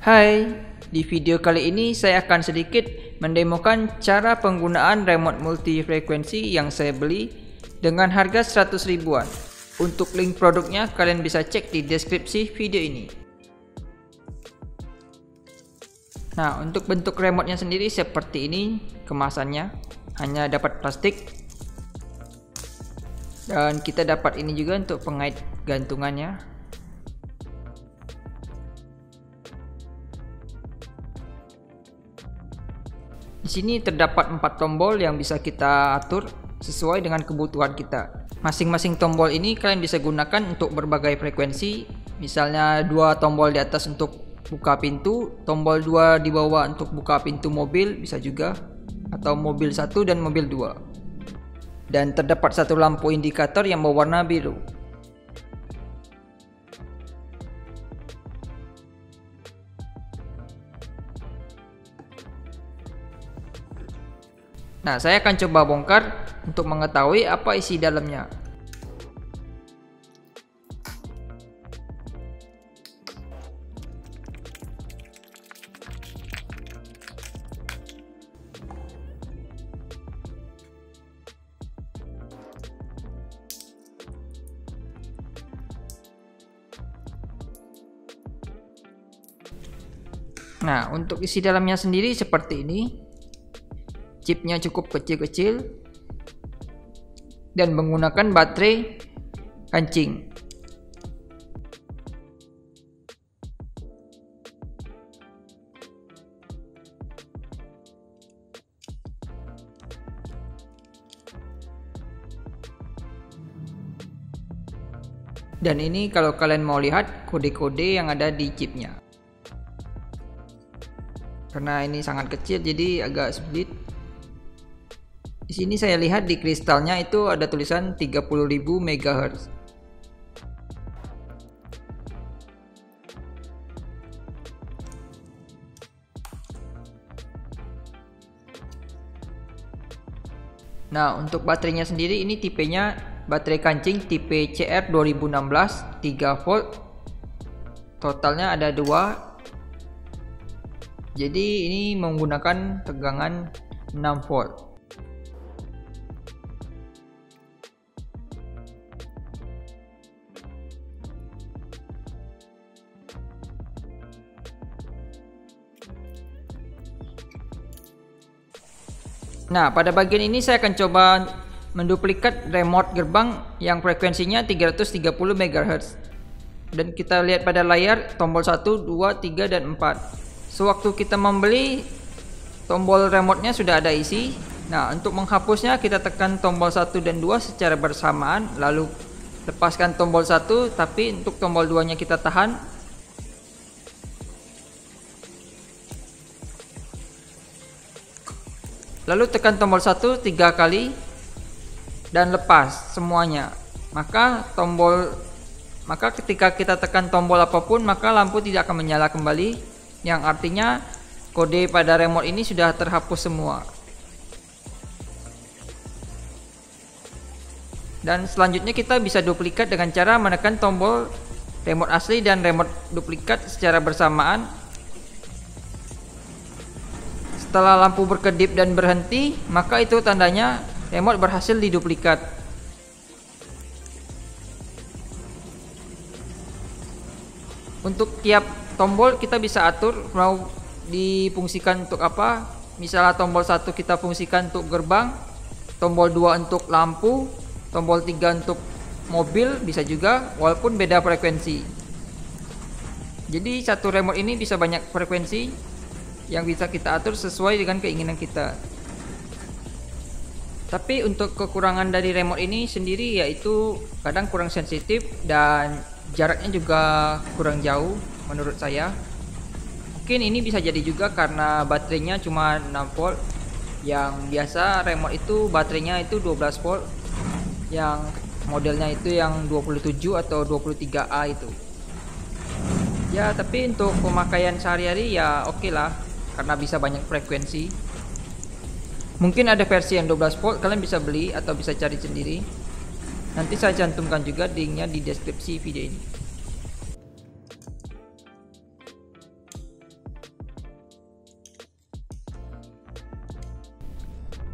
Hai, di video kali ini saya akan sedikit mendemokan cara penggunaan remote multifrekuensi yang saya beli dengan harga 100 ribuan. Untuk link produknya kalian bisa cek di deskripsi video ini. Nah, untuk bentuk remote-nya sendiri seperti ini kemasannya, hanya dapat plastik. Dan kita dapat ini juga untuk pengait gantungannya. Di sini terdapat 4 tombol yang bisa kita atur sesuai dengan kebutuhan kita. Masing-masing tombol ini kalian bisa gunakan untuk berbagai frekuensi. Misalnya 2 tombol di atas untuk buka pintu, tombol 2 di bawah untuk buka pintu mobil bisa juga, atau mobil 1 dan mobil 2. Dan terdapat satu lampu indikator yang berwarna biru. Nah, saya akan coba bongkar untuk mengetahui apa isi dalamnya. Nah, untuk isi dalamnya sendiri seperti ini. Chipnya cukup kecil-kecil dan menggunakan baterai kancing. Dan ini kalau kalian mau lihat kode-kode yang ada di chipnya. Karena ini sangat kecil jadi agak sulit. Di sini saya lihat di kristalnya itu ada tulisan 30.000 MHz. Nah, untuk baterainya sendiri ini tipenya baterai kancing tipe CR 2016 3 volt. Totalnya ada 2. Jadi ini menggunakan tegangan 6 volt. Nah, pada bagian ini saya akan coba menduplikat remote gerbang yang frekuensinya 330 MHz. Dan kita lihat pada layar tombol 1, 2, 3, dan 4. Sewaktu kita membeli, tombol remote-nya sudah ada isi. Nah, untuk menghapusnya kita tekan tombol 1 dan 2 secara bersamaan, lalu lepaskan tombol 1, tapi untuk tombol 2-nya kita tahan. Lalu tekan tombol 1 3 kali dan lepas semuanya. Maka ketika kita tekan tombol apapun, maka lampu tidak akan menyala kembali, yang artinya kode pada remote ini sudah terhapus semua. Dan selanjutnya kita bisa duplikat dengan cara menekan tombol remote asli dan remote duplikat secara bersamaan. Setelah lampu berkedip dan berhenti, maka itu tandanya remote berhasil diduplikat. Untuk tiap tombol kita bisa atur mau difungsikan untuk apa. Misalnya tombol 1 kita fungsikan untuk gerbang, tombol 2 untuk lampu, tombol 3 untuk mobil, bisa juga walaupun beda frekuensi. Jadi satu remote ini bisa banyak frekuensi yang bisa kita atur sesuai dengan keinginan kita. Tapi untuk kekurangan dari remote ini sendiri yaitu kadang kurang sensitif dan jaraknya juga kurang jauh menurut saya. Mungkin ini bisa jadi juga karena baterainya cuma 6 volt. Yang biasa remote itu baterainya itu 12 volt. Yang modelnya itu yang 27 atau 23A itu. Ya, tapi untuk pemakaian sehari-hari ya oke lah, karena bisa banyak frekuensi. Mungkin ada versi yang 12 volt, kalian bisa beli atau bisa cari sendiri. Nanti saya cantumkan juga linknya di deskripsi video ini.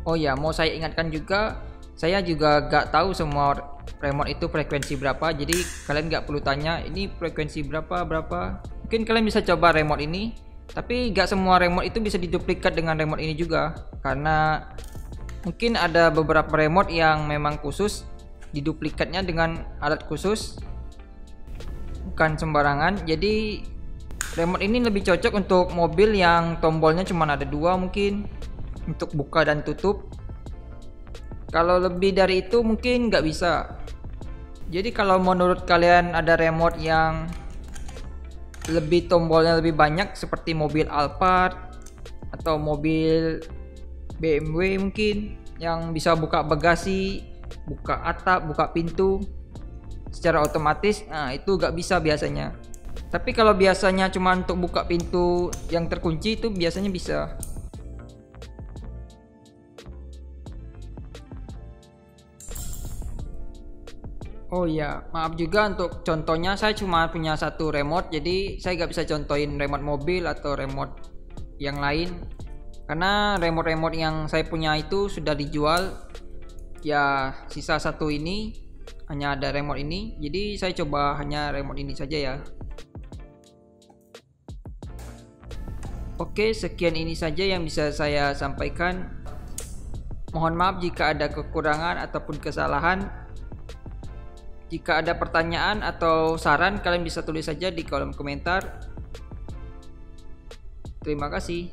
Oh ya, mau saya ingatkan juga, saya juga gak tahu semua remote itu frekuensi berapa, jadi kalian gak perlu tanya ini frekuensi berapa. Mungkin kalian bisa coba remote ini, tapi gak semua remote itu bisa diduplikat dengan remote ini juga, karena mungkin ada beberapa remote yang memang khusus diduplikatnya dengan alat khusus, bukan sembarangan. Jadi remote ini lebih cocok untuk mobil yang tombolnya cuma ada dua mungkin, untuk buka dan tutup. Kalau lebih dari itu mungkin nggak bisa. Jadi kalau menurut kalian ada remote yang lebih tombolnya lebih banyak seperti mobil Alphard atau mobil BMW mungkin, yang bisa buka bagasi, buka atap, buka pintu secara otomatis, nah itu nggak bisa biasanya. Tapi kalau biasanya cuma untuk buka pintu yang terkunci itu biasanya bisa. Oh iya, maaf juga untuk contohnya, saya cuma punya satu remote, jadi saya nggak bisa contohin remote mobil atau remote yang lain, karena remote-remote yang saya punya itu sudah dijual. Ya, sisa satu ini, hanya ada remote ini, jadi saya coba hanya remote ini saja ya. Oke, sekian ini saja yang bisa saya sampaikan. Mohon maaf jika ada kekurangan ataupun kesalahan. Jika ada pertanyaan atau saran, kalian bisa tulis saja di kolom komentar. Terima kasih.